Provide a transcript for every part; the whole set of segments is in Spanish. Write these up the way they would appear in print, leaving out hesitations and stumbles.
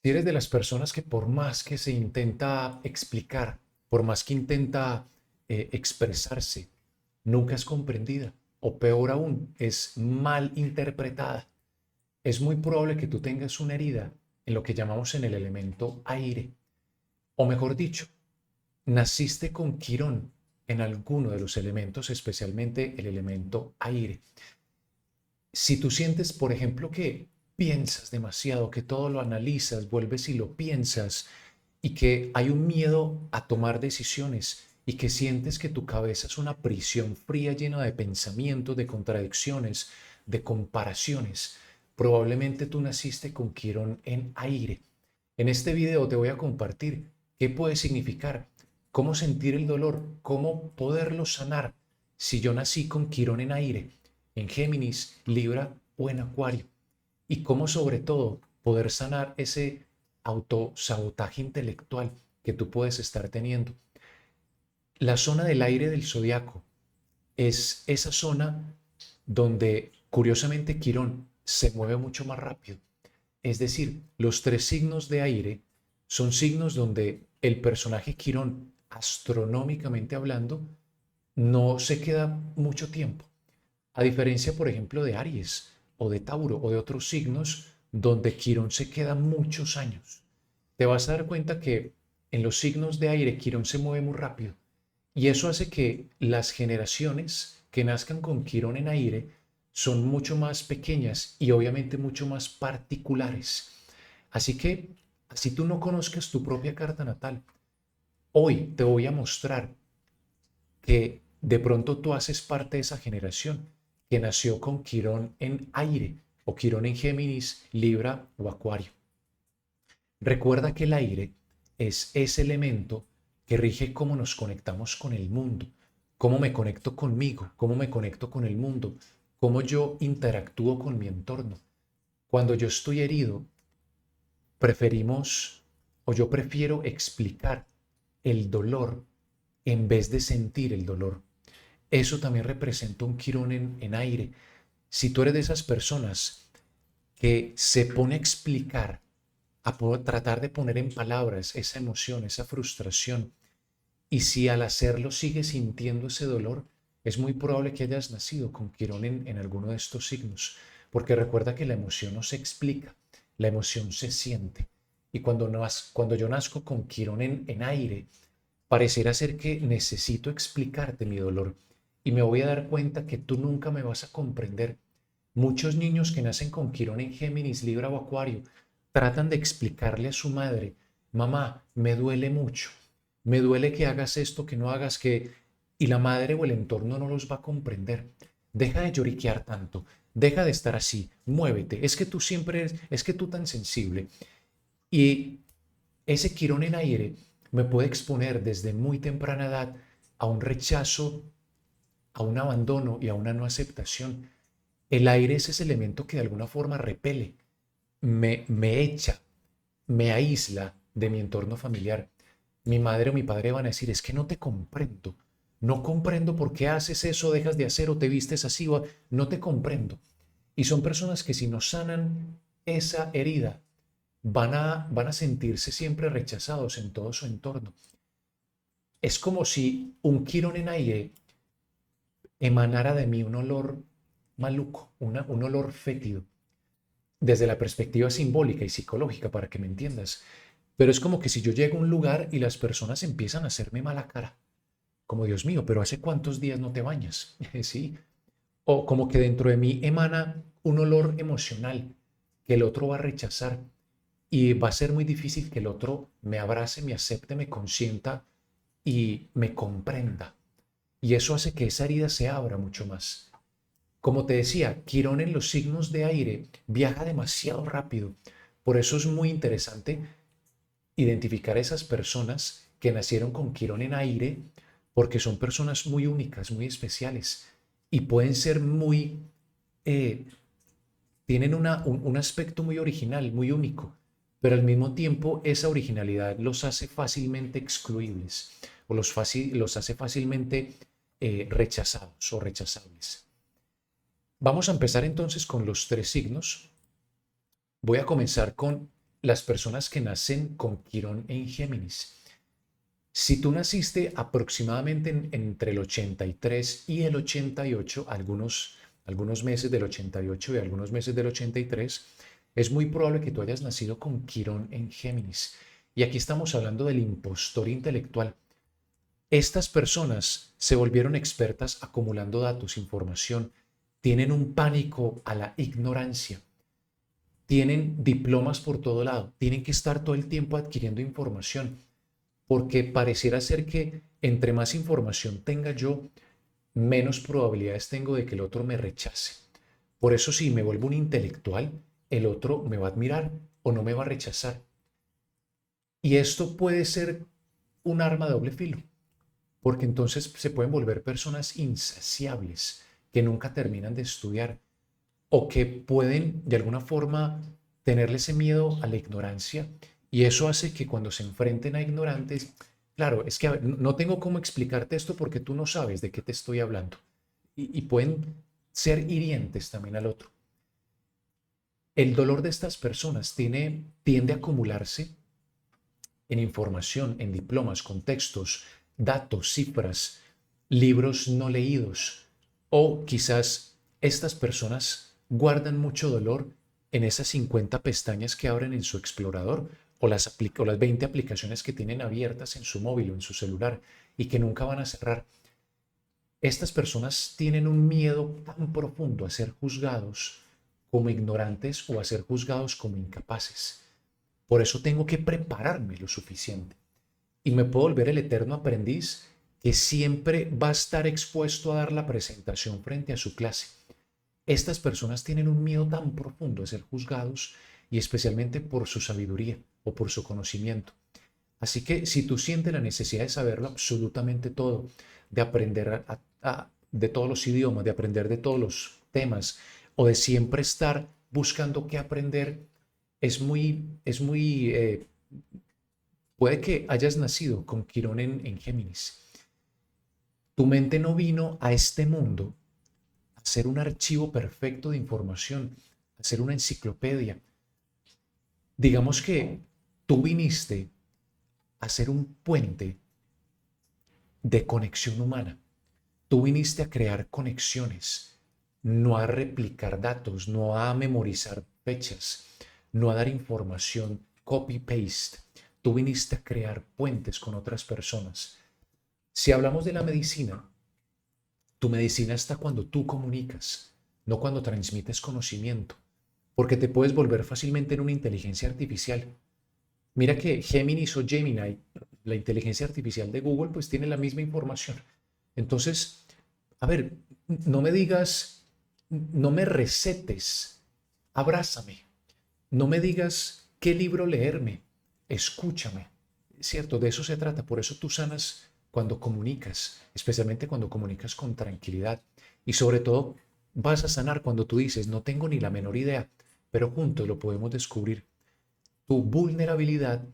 Si eres de las personas que por más que se intenta explicar, por más que intenta expresarse, nunca es comprendida o peor aún, es mal interpretada, es muy probable que tú tengas una herida en lo que llamamos en el elemento aire. O mejor dicho, naciste con Quirón en alguno de los elementos, especialmente el elemento aire. Si tú sientes, por ejemplo, que piensas demasiado, que todo lo analizas, vuelves y lo piensas, y que hay un miedo a tomar decisiones, y que sientes que tu cabeza es una prisión fría llena de pensamientos, de contradicciones, de comparaciones, probablemente tú naciste con Quirón en aire. En este video te voy a compartir qué puede significar, cómo sentir el dolor, cómo poderlo sanar si yo nací con Quirón en aire, en Géminis, Libra o en Acuario, y cómo sobre todo poder sanar ese autosabotaje intelectual que tú puedes estar teniendo. La zona del aire del zodiaco es esa zona donde curiosamente Quirón se mueve mucho más rápido. Es decir, los tres signos de aire son signos donde el personaje Quirón, astronómicamente hablando, no se queda mucho tiempo. A diferencia, por ejemplo, de Aries o de Tauro o de otros signos donde Quirón se queda muchos años. Te vas a dar cuenta que en los signos de aire Quirón se mueve muy rápido y eso hace que las generaciones que nazcan con Quirón en aire son mucho más pequeñas y obviamente mucho más particulares. Así que, así tú no conozcas tu propia carta natal, hoy te voy a mostrar que de pronto tú haces parte de esa generación que nació con Quirón en aire o Quirón en Géminis, Libra o Acuario. Recuerda que el aire es ese elemento que rige cómo nos conectamos con el mundo, cómo me conecto conmigo, cómo me conecto con el mundo, cómo yo interactúo con mi entorno. Cuando yo estoy herido, preferimos o yo prefiero explicar el dolor en vez de sentir el dolor. Eso también representa un Quirón en aire. Si tú eres de esas personas que se pone a explicar, a tratar de poner en palabras esa emoción, esa frustración, y si al hacerlo sigues sintiendo ese dolor, es muy probable que hayas nacido con Quirón en alguno de estos signos, porque recuerda que la emoción no se explica, la emoción se siente. Y cuando yo nazco con Quirón en aire, pareciera ser que necesito explicarte mi dolor y me voy a dar cuenta que tú nunca me vas a comprender. Muchos niños que nacen con Quirón en Géminis, Libra o Acuario tratan de explicarle a su madre, mamá, me duele mucho, me duele que hagas esto, que no hagas que... Y la madre o el entorno no los va a comprender. Deja de lloriquear tanto, deja de estar así, muévete, es que tú siempre eres, es que tú tan sensible. Y ese Quirón en aire me puede exponer desde muy temprana edad a un rechazo, a un abandono y a una no aceptación. El aire es ese elemento que de alguna forma repele, me echa, me aísla de mi entorno familiar. Mi madre o mi padre van a decir, es que no te comprendo. No comprendo por qué haces eso, dejas de hacer o te vistes así, o no te comprendo. Y son personas que si no sanan esa herida, van a sentirse siempre rechazados en todo su entorno. Es como si un Quirón en aire emanara de mí un olor maluco, un olor fétido, desde la perspectiva simbólica y psicológica, para que me entiendas. Pero es como que si yo llego a un lugar y las personas empiezan a hacerme mala cara, como Dios mío, pero ¿hace cuántos días no te bañas? ¿Sí? O como que dentro de mí emana un olor emocional que el otro va a rechazar y va a ser muy difícil que el otro me abrace, me acepte, me consienta y me comprenda. Y eso hace que esa herida se abra mucho más. Como te decía, Quirón en los signos de aire viaja demasiado rápido. Por eso es muy interesante identificar a esas personas que nacieron con Quirón en aire, porque son personas muy únicas, muy especiales y pueden ser muy, eh, tienen un aspecto muy original, muy único, pero al mismo tiempo esa originalidad los hace fácilmente excluibles o los hace fácilmente rechazados o rechazables. Vamos a empezar entonces con los tres signos. Voy a comenzar con las personas que nacen con Quirón en Géminis. Si tú naciste aproximadamente entre el 83 y el 88, algunos meses del 88 y algunos meses del 83, es muy probable que tú hayas nacido con Quirón en Géminis. Y aquí estamos hablando del impostor intelectual. Estas personas se volvieron expertas acumulando datos, información, tienen un pánico a la ignorancia, tienen diplomas por todo lado, tienen que estar todo el tiempo adquiriendo información, porque pareciera ser que entre más información tenga yo, menos probabilidades tengo de que el otro me rechace. Por eso si me vuelvo un intelectual, el otro me va a admirar o no me va a rechazar. Y esto puede ser un arma de doble filo, porque entonces se pueden volver personas insaciables que nunca terminan de estudiar o que pueden de alguna forma tenerle ese miedo a la ignorancia, y eso hace que cuando se enfrenten a ignorantes, claro, es que a ver, no tengo cómo explicarte esto porque tú no sabes de qué te estoy hablando, y pueden ser hirientes también al otro. El dolor de estas personas tiende a acumularse en información, en diplomas, contextos, datos, cifras, libros no leídos, o quizás estas personas guardan mucho dolor en esas 50 pestañas que abren en su explorador o las 20 aplicaciones que tienen abiertas en su móvil o en su celular y que nunca van a cerrar. Estas personas tienen un miedo tan profundo a ser juzgados como ignorantes o a ser juzgados como incapaces. Por eso tengo que prepararme lo suficiente y me puedo volver el eterno aprendiz que siempre va a estar expuesto a dar la presentación frente a su clase. Estas personas tienen un miedo tan profundo de ser juzgados y especialmente por su sabiduría o por su conocimiento. Así que si tú sientes la necesidad de saberlo absolutamente todo, de aprender de todos los idiomas, de aprender de todos los temas o de siempre estar buscando qué aprender, puede que hayas nacido con Quirón en Géminis. Tu mente no vino a este mundo a ser un archivo perfecto de información, a ser una enciclopedia. Digamos que tú viniste a ser un puente de conexión humana. Tú viniste a crear conexiones, no a replicar datos, no a memorizar fechas, no a dar información copy-paste. Tú viniste a crear puentes con otras personas. Si hablamos de la medicina, tu medicina está cuando tú comunicas, no cuando transmites conocimiento, porque te puedes volver fácilmente en una inteligencia artificial. Mira que Géminis o Gemini, la inteligencia artificial de Google, pues tiene la misma información. Entonces, a ver, no me digas, no me recetes, abrázame, no me digas qué libro leerme, escúchame, ¿cierto? De eso se trata, por eso tú sanas cuando comunicas, especialmente cuando comunicas con tranquilidad, y sobre todo vas a sanar cuando tú dices, no tengo ni la menor idea, pero juntos lo podemos descubrir. Tu vulnerabilidad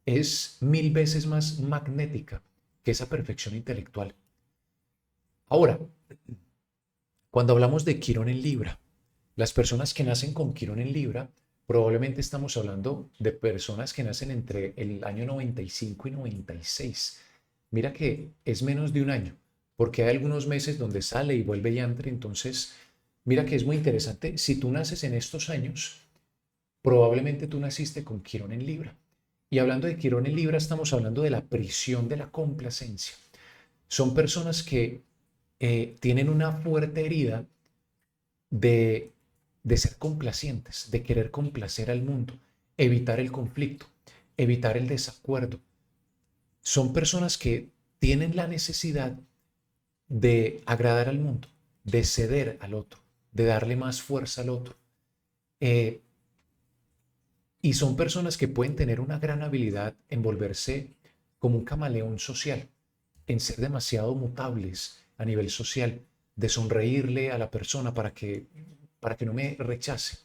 es 1000 veces más magnética que esa perfección intelectual. Ahora, cuando hablamos de Quirón en Libra, las personas que nacen con Quirón en Libra, probablemente estamos hablando de personas que nacen entre el año 95 y 96. Mira que es menos de un año, porque hay algunos meses donde sale y vuelve y entra. Entonces, mira que es muy interesante. Si tú naces en estos años, probablemente tú naciste con Quirón en Libra. Y hablando de Quirón en Libra, estamos hablando de la prisión de la complacencia. Son personas que tienen una fuerte herida de, de ser complacientes, de querer complacer al mundo, evitar el conflicto, evitar el desacuerdo. Son personas que tienen la necesidad de agradar al mundo, de ceder al otro, de darle más fuerza al otro. Eh, y son personas que pueden tener una gran habilidad en volverse como un camaleón social, en ser demasiado mutables a nivel social, de sonreírle a la persona para que no me rechace.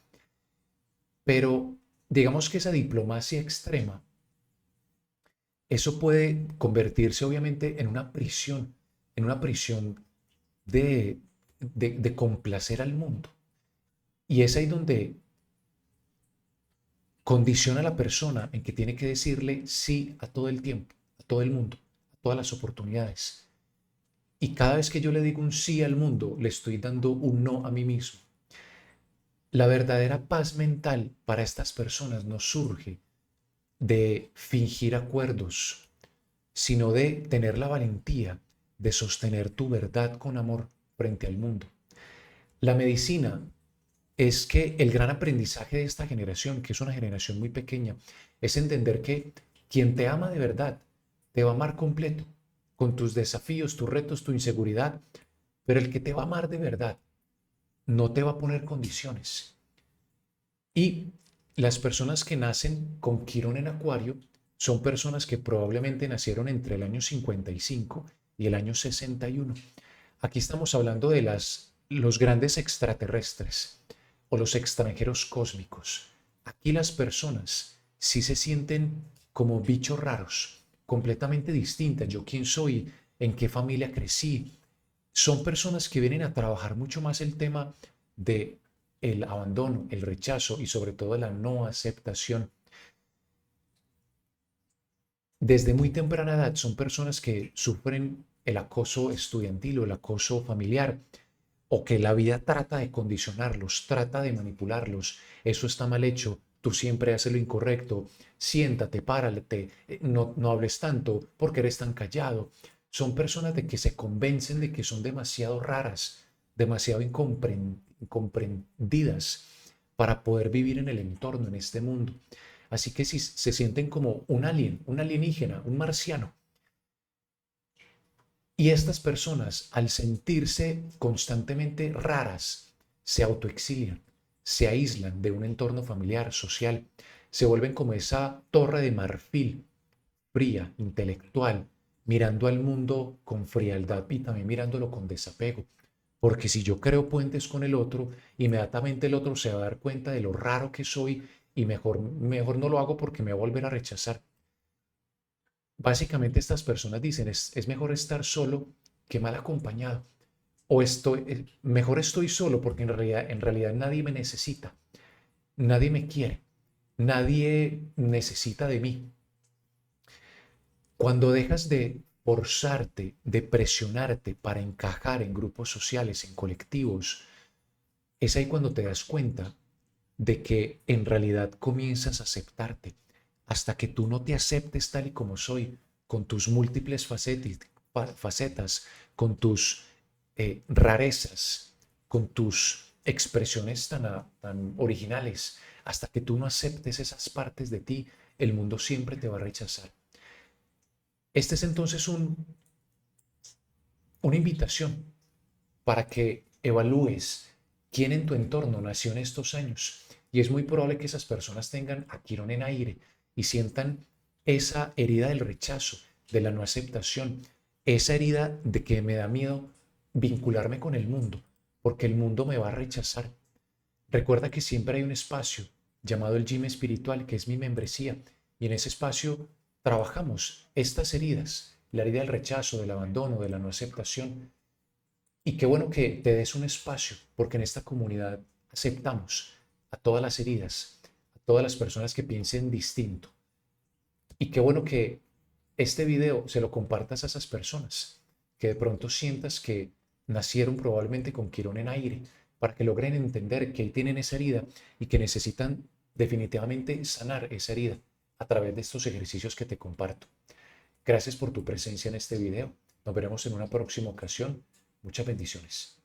Pero digamos que esa diplomacia extrema, eso puede convertirse obviamente en una prisión de complacer al mundo. Y es ahí donde condiciona a la persona en que tiene que decirle sí a todo el tiempo, a todo el mundo, a todas las oportunidades. Y cada vez que yo le digo un sí al mundo, le estoy dando un no a mí mismo. La verdadera paz mental para estas personas no surge de fingir acuerdos, sino de tener la valentía de sostener tu verdad con amor frente al mundo. La medicina es que el gran aprendizaje de esta generación, que es una generación muy pequeña, es entender que quien te ama de verdad te va a amar completo, con tus desafíos, tus retos, tu inseguridad, pero el que te va a amar de verdad no te va a poner condiciones. Y las personas que nacen con Quirón en Acuario son personas que probablemente nacieron entre el año 55 y el año 61. Aquí estamos hablando de los grandes extraterrestres o los extranjeros cósmicos. Aquí las personas sí se sienten como bichos raros, completamente distintas. Yo quién soy, en qué familia crecí. Son personas que vienen a trabajar mucho más el tema de el abandono, el rechazo y sobre todo la no aceptación. Desde muy temprana edad son personas que sufren el acoso estudiantil o el acoso familiar, o que la vida trata de condicionarlos, trata de manipularlos. Eso está mal hecho, tú siempre haces lo incorrecto, siéntate, párate, no hables tanto porque eres tan callado. Son personas de que se convencen de que son demasiado raras, demasiado incomprendidas para poder vivir en el entorno, en este mundo. Así que si se sienten como un alien, un alienígena, un marciano. Y estas personas, al sentirse constantemente raras, se autoexilian, se aíslan de un entorno familiar, social, se vuelven como esa torre de marfil, fría, intelectual, mirando al mundo con frialdad y también mirándolo con desapego. Porque si yo creo puentes con el otro, inmediatamente el otro se va a dar cuenta de lo raro que soy y mejor no lo hago porque me va a volver a rechazar. Básicamente estas personas dicen, es mejor estar solo que mal acompañado. O mejor estoy solo porque en realidad nadie me necesita, nadie me quiere, nadie necesita de mí. Cuando dejas de forzarte, de presionarte para encajar en grupos sociales, en colectivos, es ahí cuando te das cuenta de que en realidad comienzas a aceptarte. Hasta que tú no te aceptes tal y como soy, con tus múltiples facetas, con tus rarezas, con tus expresiones tan originales, hasta que tú no aceptes esas partes de ti, el mundo siempre te va a rechazar. Este es entonces una invitación para que evalúes quién en tu entorno nació en estos años. Y es muy probable que esas personas tengan a Quirón en aire y sientan esa herida del rechazo, de la no aceptación, esa herida de que me da miedo vincularme con el mundo, porque el mundo me va a rechazar. Recuerda que siempre hay un espacio llamado el gym espiritual, que es mi membresía, y en ese espacio trabajamos estas heridas, la herida del rechazo, del abandono, de la no aceptación, y qué bueno que te des un espacio, porque en esta comunidad aceptamos a todas las heridas, a todas las personas que piensen distinto. Y qué bueno que este video se lo compartas a esas personas, que de pronto sientas que nacieron probablemente con Quirón en aire, para que logren entender que ahí tienen esa herida y que necesitan definitivamente sanar esa herida a través de estos ejercicios que te comparto. Gracias por tu presencia en este video. Nos veremos en una próxima ocasión. Muchas bendiciones.